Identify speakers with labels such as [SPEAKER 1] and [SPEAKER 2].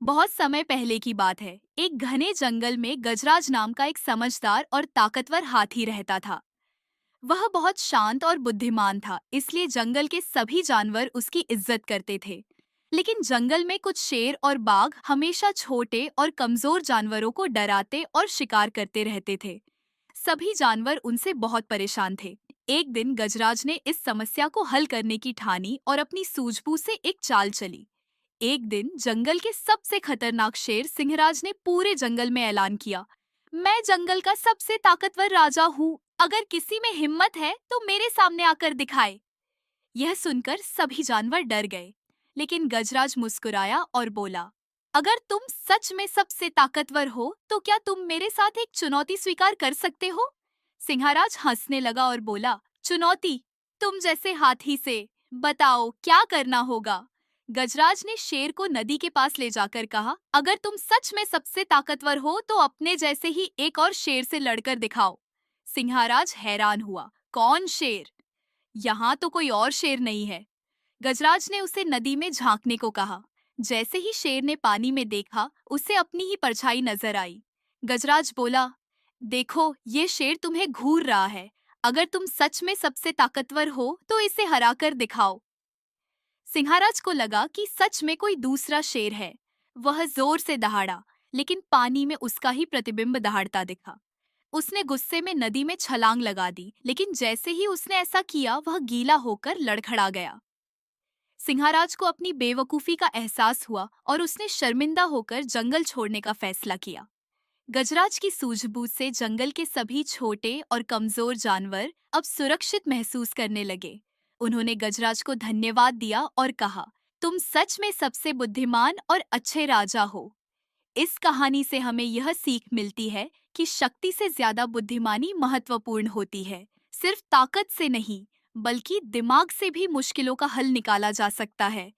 [SPEAKER 1] बहुत समय पहले की बात है। एक घने जंगल में गजराज नाम का एक समझदार और ताकतवर हाथी रहता था। वह बहुत शांत और बुद्धिमान था, इसलिए जंगल के सभी जानवर उसकी इज्जत करते थे। लेकिन जंगल में कुछ शेर और बाघ हमेशा छोटे और कमजोर जानवरों को डराते और शिकार करते रहते थे। सभी जानवर उनसे बहुत परेशान थे। एक दिन गजराज ने इस समस्या को हल करने की ठानी और अपनी सूझबूझ से एक चाल चली। एक दिन जंगल के सबसे खतरनाक शेर सिंहराज ने पूरे जंगल में ऐलान किया, मैं जंगल का सबसे ताकतवर राजा हूँ। अगर किसी में हिम्मत है तो मेरे सामने आकर दिखाए। यह सुनकर सभी जानवर डर गए, लेकिन गजराज मुस्कुराया और बोला, अगर तुम सच में सबसे ताकतवर हो तो क्या तुम मेरे साथ एक चुनौती स्वीकार कर सकते हो? सिंहराज हंसने लगा और बोला, चुनौती? तुम जैसे हाथी से? बताओ क्या करना होगा? गजराज ने शेर को नदी के पास ले जाकर कहा, अगर तुम सच में सबसे ताकतवर हो तो अपने जैसे ही एक और शेर से लड़कर दिखाओ। सिंहराज हैरान हुआ, कौन शेर? यहाँ तो कोई और शेर नहीं है। गजराज ने उसे नदी में झांकने को कहा। जैसे ही शेर ने पानी में देखा, उसे अपनी ही परछाई नजर आई। गजराज बोला, देखो ये शेर तुम्हें घूर रहा है। अगर तुम सच में सबसे ताकतवर हो तो इसे हराकर दिखाओ। सिंहराज को लगा कि सच में कोई दूसरा शेर है। वह जोर से दहाड़ा, लेकिन पानी में उसका ही प्रतिबिंब दहाड़ता दिखा। उसने गुस्से में नदी में छलांग लगा दी, लेकिन जैसे ही उसने ऐसा किया वह गीला होकर लड़खड़ा गया। सिंहराज को अपनी बेवकूफी का एहसास हुआ और उसने शर्मिंदा होकर जंगल छोड़ने का फैसला किया। गजराज की सूझबूझ से जंगल के सभी छोटे और कमजोर जानवर अब सुरक्षित महसूस करने लगे। उन्होंने गजराज को धन्यवाद दिया और कहा, तुम सच में सबसे बुद्धिमान और अच्छे राजा हो। इस कहानी से हमें यह सीख मिलती है कि शक्ति से ज्यादा बुद्धिमानी महत्वपूर्ण होती है। सिर्फ ताकत से नहीं, बल्कि दिमाग से भी मुश्किलों का हल निकाला जा सकता है।